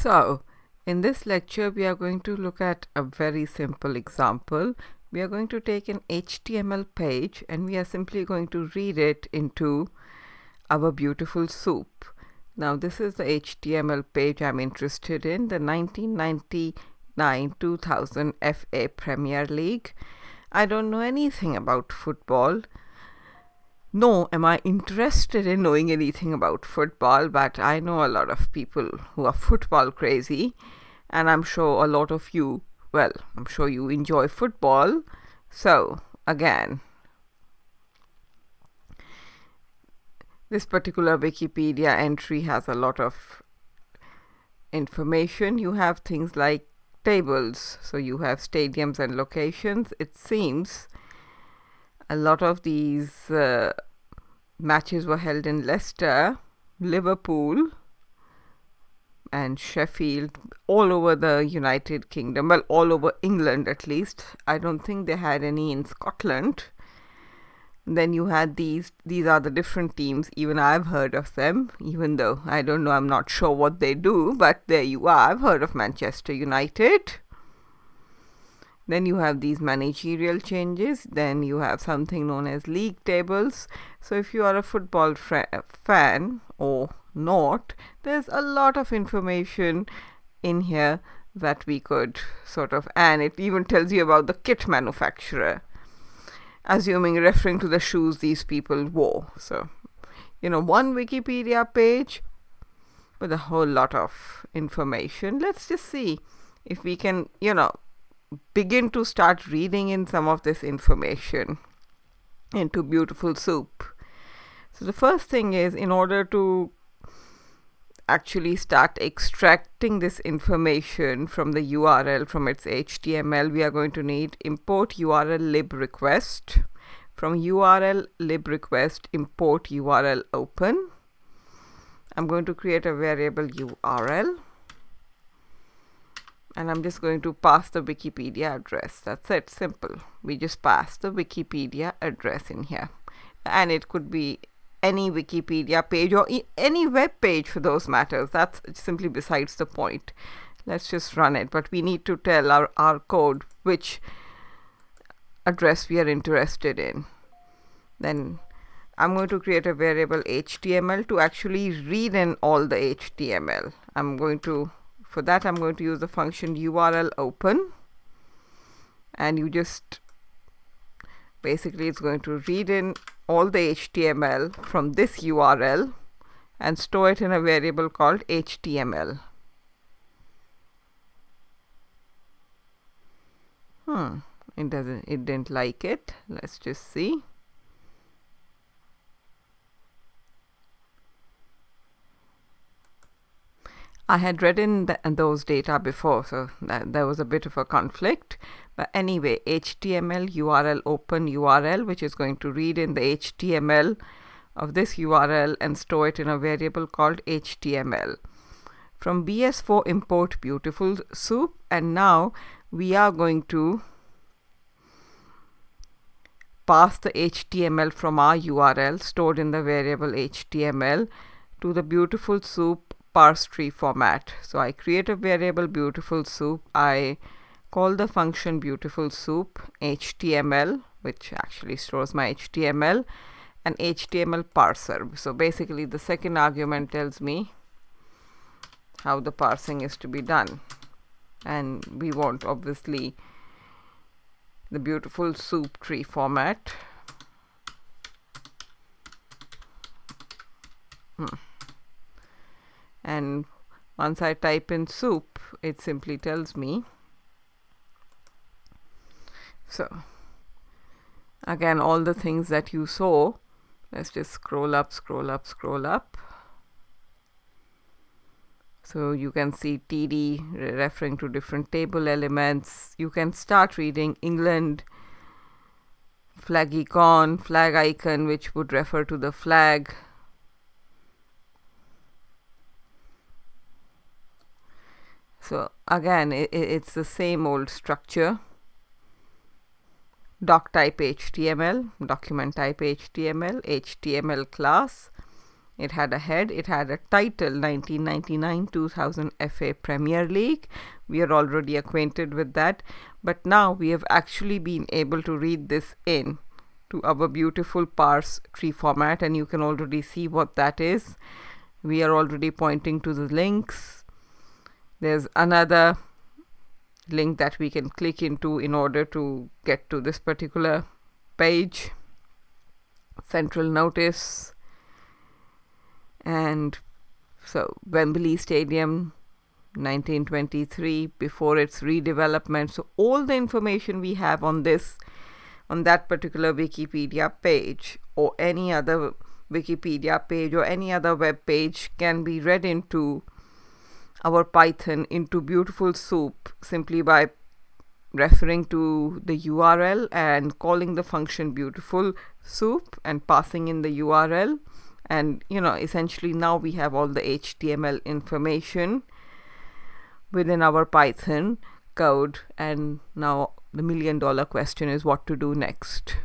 So, in this lecture, we are going to look at a very simple example. We are going to take an HTML page and we are simply going to read it into our beautiful soup. Now, this is the HTML page I'm interested in, the 1999-2000 FA Premier League. I don't know anything about football. Nor am I interested in knowing anything about football, but I know a lot of people who are football crazy, and I'm sure a lot of you, well, I'm sure you enjoy football. So, again, this particular Wikipedia entry has a lot of information. You have things like tables, so you have stadiums and locations. It seems a lot of these matches were held in Leicester, Liverpool, and Sheffield, all over the United Kingdom. Well, all over England at least. I don't think they had any in Scotland. Then you had these are the different teams. Even I've heard of them, even though I don't know, I'm not sure what they do, but there you are. I've heard of Manchester United. Then you have these managerial changes. Then you have something known as league tables. So if you are a football fan or not, there's a lot of information in here that we could sort of, and it even tells you about the kit manufacturer, referring to the shoes these people wore. So, one Wikipedia page with a whole lot of information. Let's just see if we can, begin to start reading in some of this information into beautiful soup. So the first thing is, in order to actually start extracting this information from the URL from its HTML, we are going to need import URL lib request. From URL lib request, import URL open. I'm going to create a variable URL. And I'm just going to pass the Wikipedia address. That's it, simple. We just pass the Wikipedia address in here. And it could be any Wikipedia page or any web page for those matters. That's simply besides the point. Let's just run it. But we need to tell our code which address we are interested in. Then I'm going to create a variable HTML to actually read in all the HTML. For that, I'm going to use the function URL open, and basically it's going to read in all the HTML from this URL and store it in a variable called HTML. It didn't like it. Let's just see. I had read in those data before, so there was a bit of a conflict. But anyway, HTML URL open URL, which is going to read in the HTML of this URL and store it in a variable called HTML. From BS4 import beautiful soup, and now we are going to pass the HTML from our URL stored in the variable HTML to the beautiful soup parse tree format. So I create a variable beautiful soup. I call the function beautiful soup HTML, which actually stores my HTML, and HTML parser. So basically the second argument tells me how the parsing is to be done. And we want obviously the beautiful soup tree format. And once I type in soup, it simply tells me. So again, all the things that you saw, let's just scroll up. So you can see TD referring to different table elements. You can start reading England, flag icon, which would refer to the flag. So again, it's the same old structure. Doc type HTML, document type HTML, HTML class, It had a head, it had a title, 1999-2000 FA Premier League. We are already acquainted with that, but now we have actually been able to read this in to our beautiful parse tree format, and you can already see what that is. We are already pointing to the links. There's another link that we can click into in order to get to this particular page. Central notice. And so Wembley Stadium 1923, before its redevelopment. So all the information we have on that particular Wikipedia page, or any other Wikipedia page or any other web page, can be read into our Python into beautiful soup simply by referring to the URL and calling the function beautiful soup and passing in the URL. And essentially now we have all the HTML information within our Python code, and now the $1 million question is what to do next.